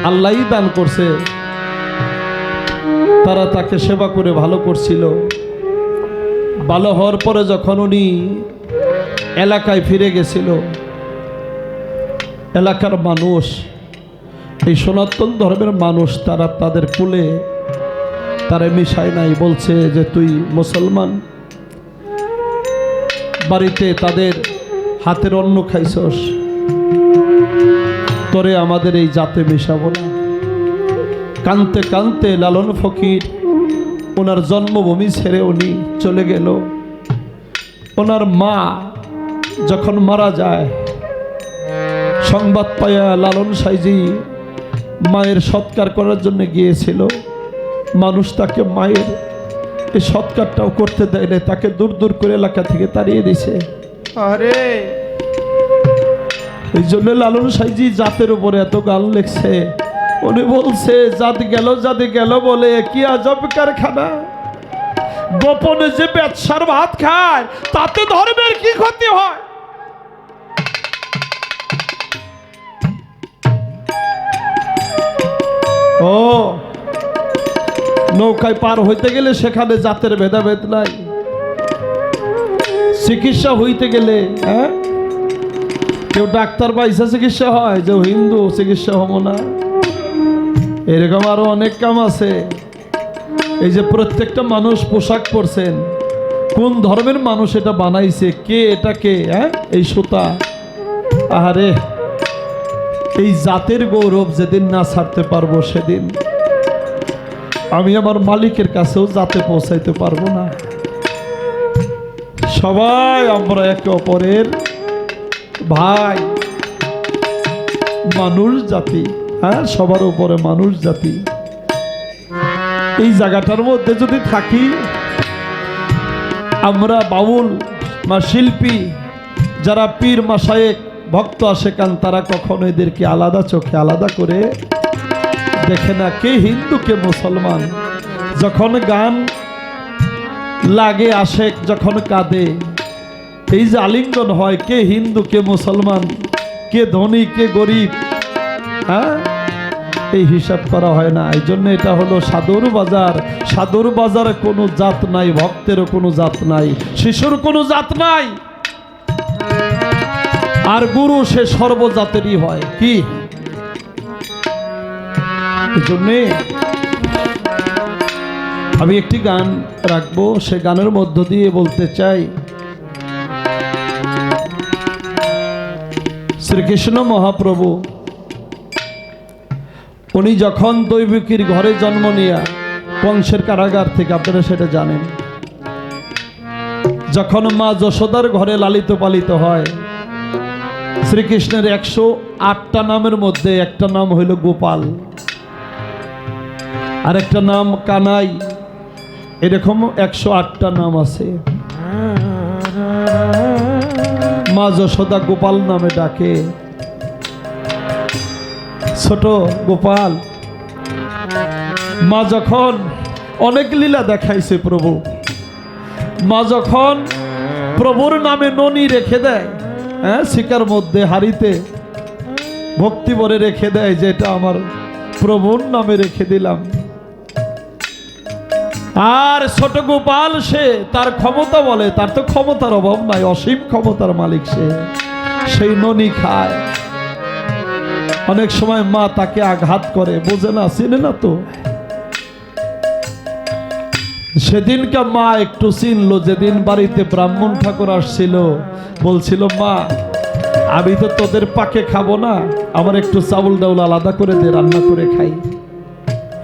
আল্লাহই দান করছে, তারা তাকে সেবা করে ভালো করছিল। ভালো হওয়ার পরে যখন উনি এলাকায় ফিরে গেছিল, এলাকার মানুষ, এই সনাতন ধর্মের মানুষ, তারা তাদের কুলে তারা মিশায় নাই। বলছে যে তুই মুসলমান, বাড়িতে তাদের হাতের অন্ন খাইছস, তোরে আমাদের এই জাতে মিশাবো না। কানতে কানতে লালন ফকির ওনার জন্মভূমি ছেড়ে উনি চলে গেল। ওনার মা যখন মারা যায়, সংবাদ পায়া লালন সাইজি মায়ের সৎকার করার জন্য গিয়েছিল। মানুষ তাকে মায়ের এই সৎকারটাও করতে দেয় না, তাকে দূর দূর করে এলাকা থেকে তাড়িয়ে দিছে। আরে এই জন্য লালন সাইজি জাতের উপরে এত গান লেখছে। উনি বলছে জাতি গেল বলে কি আজব কারখানা, গোপনে যে ব্যবসার ভাত খায় তাতে ধর্মের কি ক্ষতি হয়। ও নৌকায় পার হইতে গেলে সেখানে জাতের ভেদাভেদ নাই। চিকিৎসা হইতে গেলে কেউ ডাক্তার পাইসা চিকিৎসা হয়, যে হিন্দু চিকিৎসা হবো না, এরকম আরো অনেক কাম আছে। এই যে প্রত্যেকটা মানুষ পোশাক পরছেন, কোন ধর্মের মানুষ এটা বানাইছে, কে এটাকে এই সুতা, আরে এই জাতের গৌরব যেদিন না ছাড়তে পারবো সেদিন আমি আমার মালিকের কাছেও জাতে পৌঁছাইতে পারবো না। সবাই আমরা একে অপরের ভাই, মানুষ জাতি, সবার উপরে মানুষ জাতি। এই জায়গাটার মধ্যে যদি থাকি, আমরা বাউল বা শিল্পী, যারা পীর মাশায়েখ ভক্ত আশেকান, তারা কখনো এদেরকে আলাদা চোখে আলাদা করে দেখে না। কে হিন্দু কে মুসলমান, যখন গান লাগে আশেক যখন কাঁদে, এই যে আলিঙ্গন হয়, কে হিন্দু কে মুসলমান, কে ধনী কে গরিব, এই হিসাব করা হয় না। এই জন্য এটা হলো সাধুর বাজার। সাধুর বাজারে কোনো জাত নাই, ভক্তেরও কোনো জাত নাই, শিশুর কোনো জাত নাই, আর গুরু সে সর্বজাতেরই হয়। কি জন্য আমি একটি গান রাখবো, সে গানের মধ্য দিয়ে বলতে চাই, শ্রীকৃষ্ণ মহাপ্রভু উনি যখন দৈবিকীর ঘরে জন্ম নিয়ে কংসের কারাগার থেকে, আপনারা সেটা জানেন, যখন মা যশোদার ঘরে লালিত পালিত হয়, শ্রীকৃষ্ণের 108টা নামের মধ্যে একটা নাম হইল গোপাল, আর একটা নাম কানাই, এরকম 108টা নাম আছে। মা যশোদা গোপাল নামে ডাকে, ছোট গোপাল। মা যখন অনেক লীলা দেখাইছে প্রভু, মা যখন প্রভুর নামে ননি রেখে দেয়, শিকার মধ্যে হাড়িতে ভক্তি ভরে রেখে দেয়, যে এটা আমার প্রভুর নামে রেখে দিলাম। আর ছোট গোপাল সে তার ক্ষমতা বলে, তার তো ক্ষমতার অভাব নাই, অসীম ক্ষমতার মালিক সে, সেই ননি খায়। অনেক সময় মা তাকে আঘাত করে, বোঝে না, চিনে না তো। সেদিনকে মা একটু চিনলো, যেদিন বাড়িতে ব্রাহ্মণ ঠাকুর আসছিল, বলছিল মা আমি তো তোদের পাকে খাবো না, আমার একটু চাউল ডাউল আলাদা করে দে, রান্না করে খাই।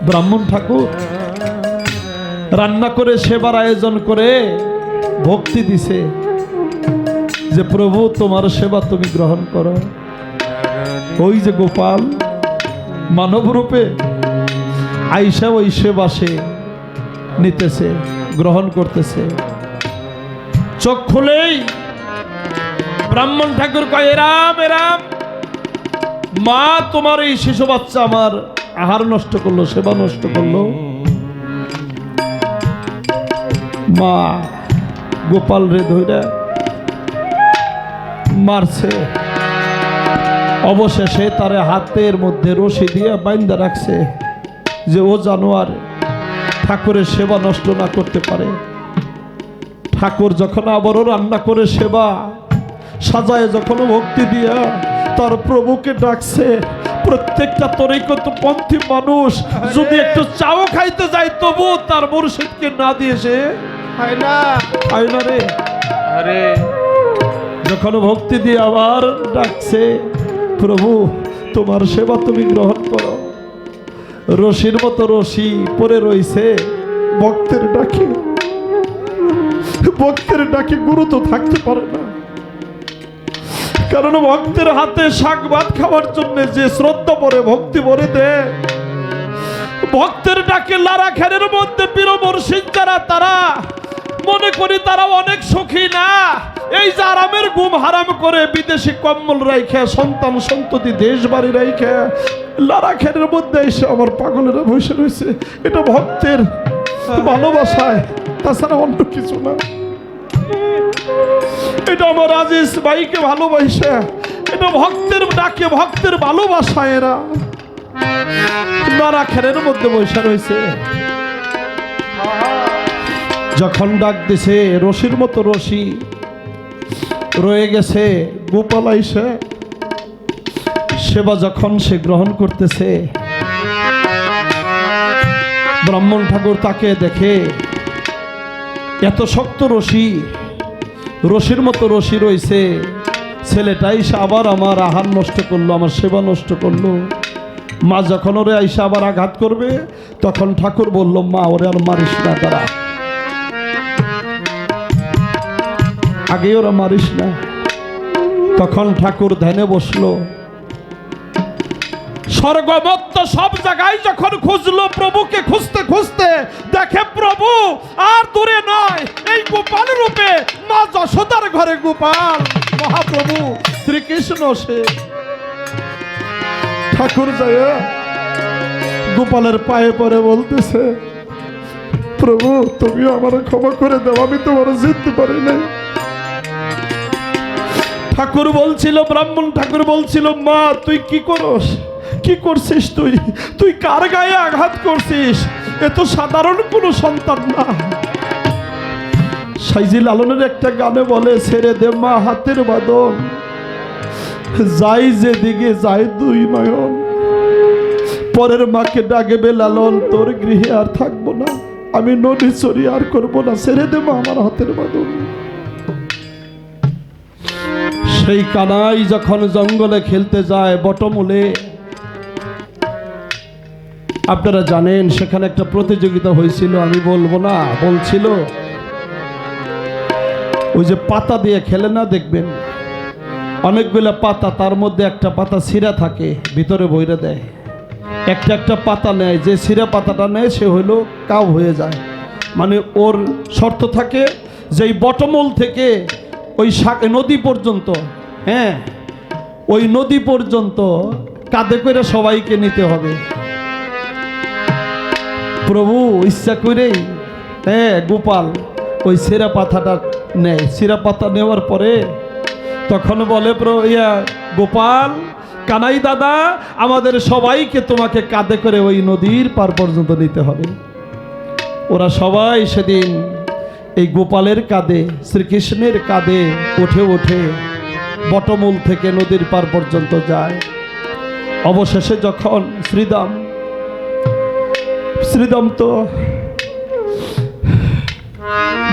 ব্রাহ্মণ ঠাকুর রান্না করে সেবার আয়োজন করে ভক্তি দিছে, যে প্রভু তোমার সেবা তুমি গ্রহণ করো। ওই যে গোপাল মানব রূপে আইসা ওই সেবা সে নিতেছে, গ্রহণ করতেছে। চোখ খুলেই ব্রাহ্মণ ঠাকুর কয়, এরাম এরাম, মা তোমার এই শিশু বাচ্চা আমার আহার নষ্ট করলো, সেবা নষ্ট করলো। মা গোপাল রে ধরে মারছে, অবশেষে তার হাতের মধ্যে রশি দিয়ে বাইন্ধা রাখছে যে ও জানোয়ার ঠাকুরের সেবা নষ্ট না করতে পারে। ঠাকুর যখন আবারও রান্না করে সেবা সাজায়, যখন ভক্তি দিয়া তার প্রভুকে ডাকছে, প্রত্যেকটা তরিকত পন্থী মানুষ যদি একটু চাও খাইতে যায় তবু তার মুর্শিদকে না দিয়ে সে খায় না রে। আরে যখন ভক্তি দিয়ে আবার ডাকছে, প্রভু তোমার সেবা তুমি গ্রহণ করো, রশির মতো রশি পরে রইছে ভক্তের ডাকে। ভক্তের ডাকে গুরু তো থাকতে পারে না, কারণ ভক্তের হাতে শাক ভাত খাওয়ার জন্য যে শ্রদ্ধা পরে ভক্তি ভরে দেয়, ভক্তের ডাকে লারা খেরের মধ্যে পীর মুর্শিদ যারা তারা মনে করি তারা অনেক সুখী না। এই যে আরামের ঘুম হারাম করে বিদেশি কম্বল রাইখে সন্তান সন্ততি দেশ বাড়ি রাইখে লারা খেরের মধ্যে এসে আমার পাগলেরা বসে রয়েছে, এটা ভক্তের ভালোবাসায়, তাছাড়া অন্য কিছু না। এটা আমার আজিজ ভাইকে ভালোবাসে, এটা ভক্তের ডাকে ভক্তের ভালোবাসা। এরা লারা খেরের মধ্যে বসে রয়েছে, যখন ডাক দিছে রশির মতো রশি রয়ে গেছে। গোপাল আইসে সেবা যখন সে গ্রহণ করতেছে, ব্রাহ্মণ ঠাকুর তাকে দেখে এত শক্ত রশি, রশির মতো রশি রয়েছে, ছেলেটা এসে আবার আমার আহার নষ্ট করলো, আমার সেবা নষ্ট করলো। মা যখন ওরে আইসা আবার আঘাত করবে, তখন ঠাকুর বলল, মা ওরে আর মারিস না, তারা আগে ওরা মারিস না। তখন ঠাকুর ধ্যানে বসলো, স্বর্গমত্ত সব জায়গায় যখন খুঁজলো, প্রভুকে খুঁজতে খুঁজতে দেখে প্রভু আর দূরে নয়, এই গোপাল রূপে মা যশোদার ঘরে গোপাল মহাপ্রভু শ্রীকৃষ্ণ। সে ঠাকুর যায় গোপালের পায়ে পড়ে বলতেছে, প্রভু তুমিও আমার ক্ষমা করে দাও, আমি তোমার জিততে পারি নাই। ঠাকুর বলছিল, ব্রাহ্মণ ঠাকুর বলছিল, মা তুই কি করস, কি করছিস, তুই কার গায়ে আঘাত করছিস, এ তো সাধারণ কোনো সন্তান না। সাইজি লালনের একটা গানে বলে, ছেড়ে দে মা হাতের বাঁধন, যাই যেদিকে যায় দুই নয়ন, পরের মাকে ডাকবে লালন, তোর গৃহে আর থাকবো না, আমি নদী চড়ি আর করবো না, ছেড়ে দে মা আমার হাতের বাঁধন। সেই কানাই যখন জঙ্গলে খেলতে যায় বটমূলে, আপনারা জানেন সেখানে একটা প্রতিযোগিতা হয়েছিল, আমি বলবো না, বলছিল ওই যে পাতা দিয়ে খেলে না, দেখবেন অনেকগুলো পাতা, তার মধ্যে একটা পাতা ছিঁড়া থাকে, ভিতরে বইরে দেয়, একটা পাতা নেয়, যে ছিঁড়া পাতাটা নেয় সে হইলো কাউ হয়ে যায়। মানে ওর শর্ত থাকে যে এই বটমূল থেকে ওই নদী পর্যন্ত, হ্যাঁ ওই নদী পর্যন্ত কাঁধে করে সবাইকে নিতে হবে। প্রভু ইচ্ছা করেই গোপাল ওই ছেঁড়া পাতাটা নেয়। ছেঁড়া পাতা নেওয়ার পরে তখন বলে, গোপাল কানাই দাদা, আমাদের সবাইকে তোমাকে কাঁধে করে ওই নদীর পার পর্যন্ত নিতে হবে। ওরা সবাই সেদিন এই গোপালের কাঁধে, শ্রীকৃষ্ণের কাঁধে উঠে উঠে বটমূল থেকে নদীর পার পর্যন্ত যায়। অবশেষে যখন শ্রীদাম তো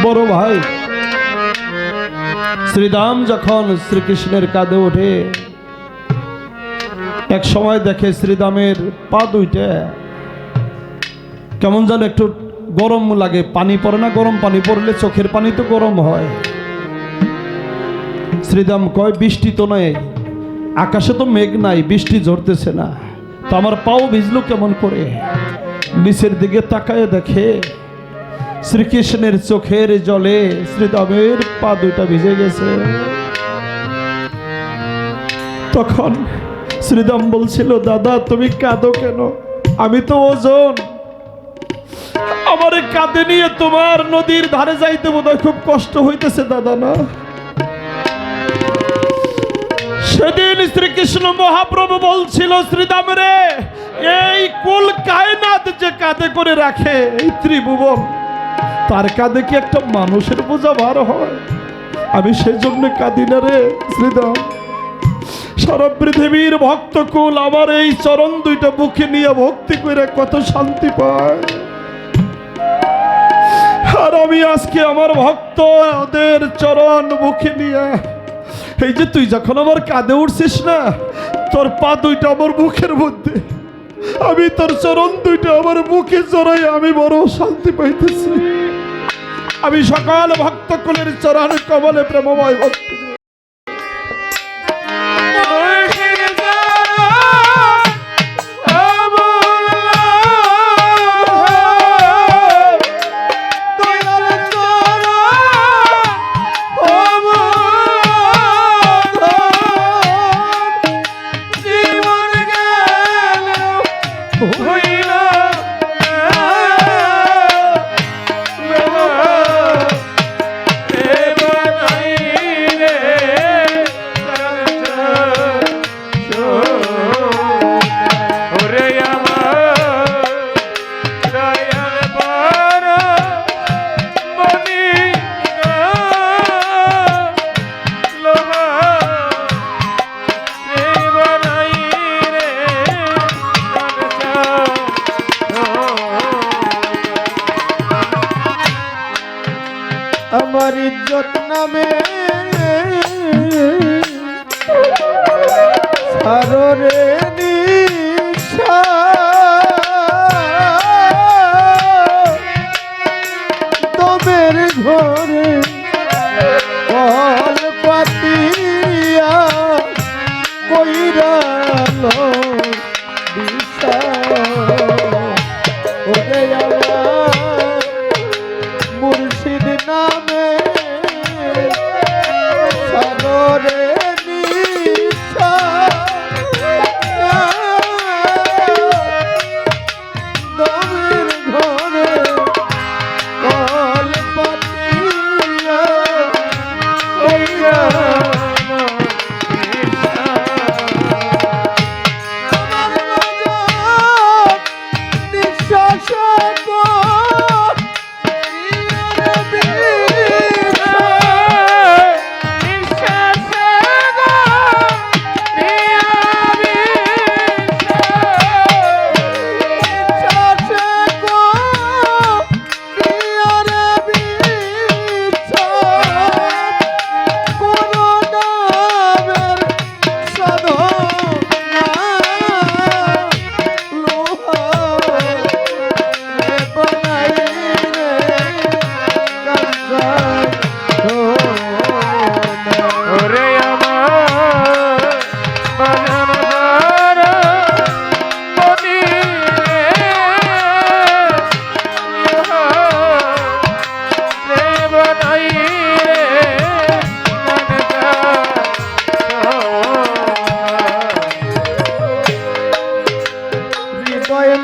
বড় ভাই, শ্রীদাম যখন শ্রীকৃষ্ণের কাঁধে ওঠে, এক সময় দেখে শ্রীদামের পা দুইটা কেমন যেন একটু গরম লাগে, পানি পড়ে না, গরম পানি পড়লে চোখের পানি তো গরম হয়। শ্রীদাম কয়, বৃষ্টি তো নেই, আকাশে তো মেঘ নাই, বৃষ্টি ঝরতেছে না, তো আমার পাও ভিজলো কেমন করে? নিচের দিকে তাকায় দেখে শ্রীকৃষ্ণের চোখের জলে শ্রীদামের পা দুইটা ভিজে গেছে। তখন শ্রীদাম বলছিল, দাদা তুমি কাঁদো কেন, আমি তো ওজন, আমার কাঁধে নিয়ে তোমার নদীর ধারে যাইতে বোধহয় খুব কষ্ট হইতেছে দাদা না? সেদিন শ্রীকৃষ্ণ মহাপ্রভু বলছিল, শ্রীদাম রে, এই কুল কায়নাত যে কাঁধে করে রাখে, এই ত্রিভুবন, তার কাঁধে কি একটা মানুষের বোঝা ভার হয়? আমি সেজন্য কাঁদি না রে শ্রীদাম। সারা পৃথিবীর ভক্তকুল আমার এই চরণ দুইটা বুকে নিয়ে ভক্তি করে কত শান্তি পায়। আর আমি আজকে আমার ভক্তদের চরণ বুকে নিয়ে, এই যে তুই যখন আমার কাঁধে উঠছিস না, তোর পা দুইটা আমার বুকের মধ্যে, আমি তোর চরণ দুইটা আমার বুকে জড়াই আমি বড় শান্তি পাইতেছি। আমি সকল ভক্তকুলের চরণ কমলে প্রেমময় ভক্তি আমার ইজ্জত নামে সাররে নিশা তোমের ঘরে কল পাতিয়া কইরাল দিশা ওরে আমার মুর্শিদ নামে সাগরে নিশা দমের ঘরে কল পাতিয়া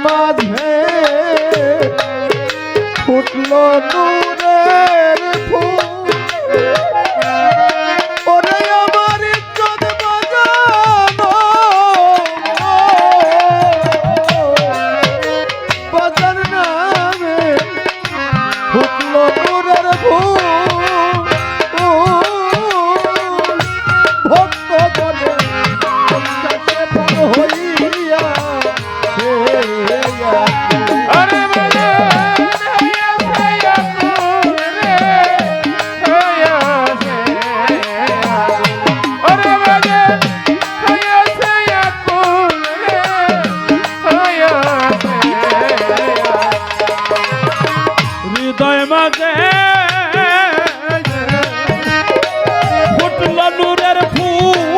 মাঝে ফুটলো নূরের ফুল ওরে আমার ইজ্জত বাজানো বাজার নামে ফুটলো নূরের ফুল ভক্ত বলে ফুল হইয়া হৃদয় মাঝে ফুটল নূরের ফুল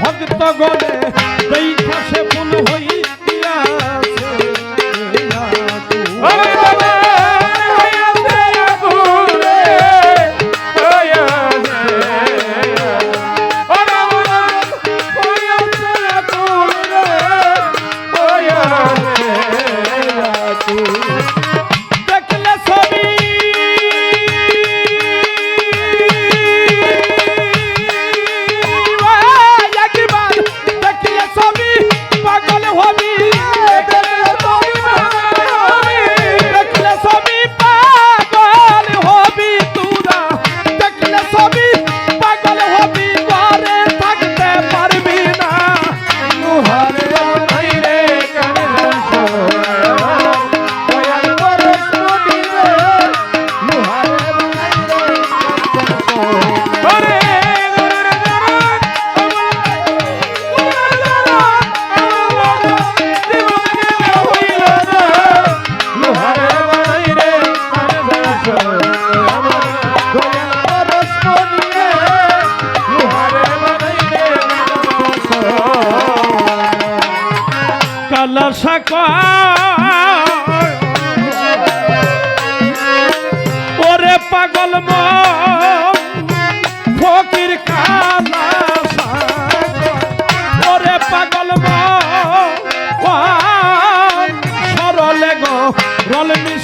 ভক্ত গলে দেখা সে ফুল হইয়াছে দেখলে ছবি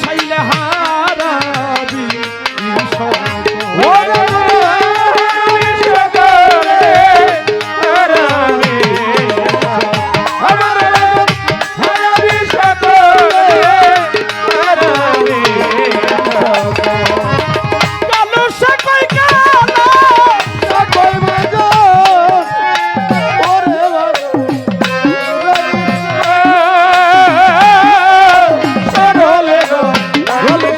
খাইলে হারাবি ওরে আমার হারাবি কালো সে কই কালো সকল বাজো ওরে সরলে গো বলে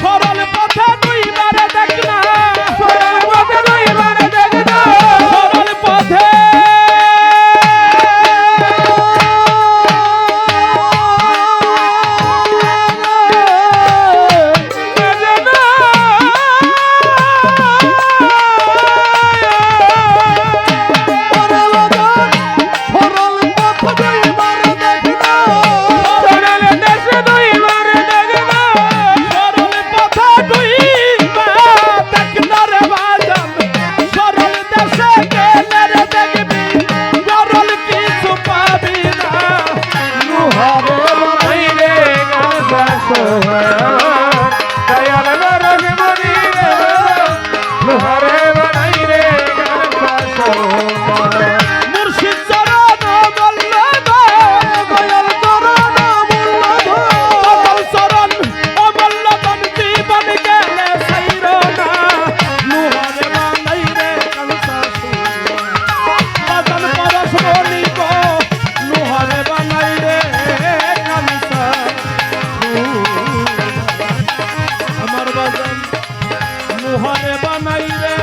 সরল পথে দুইবার দেখ না সরল পথে সরল পথে দুইবার দেখ না রে বাজান সরল দেশে গেলে রে দেখবি গরল কিছু পাবি না মুর্শিদ চরণ বলল গো দয়াল চরণ মূল্য অমল চরণ অমল বন জীবন গেলে সাইর না নুহারে বানাই রে কালসা বাদন পরশ বলি গো নুহারে বানাই রে কালসা আমার বাদন নুহারে বানাই রে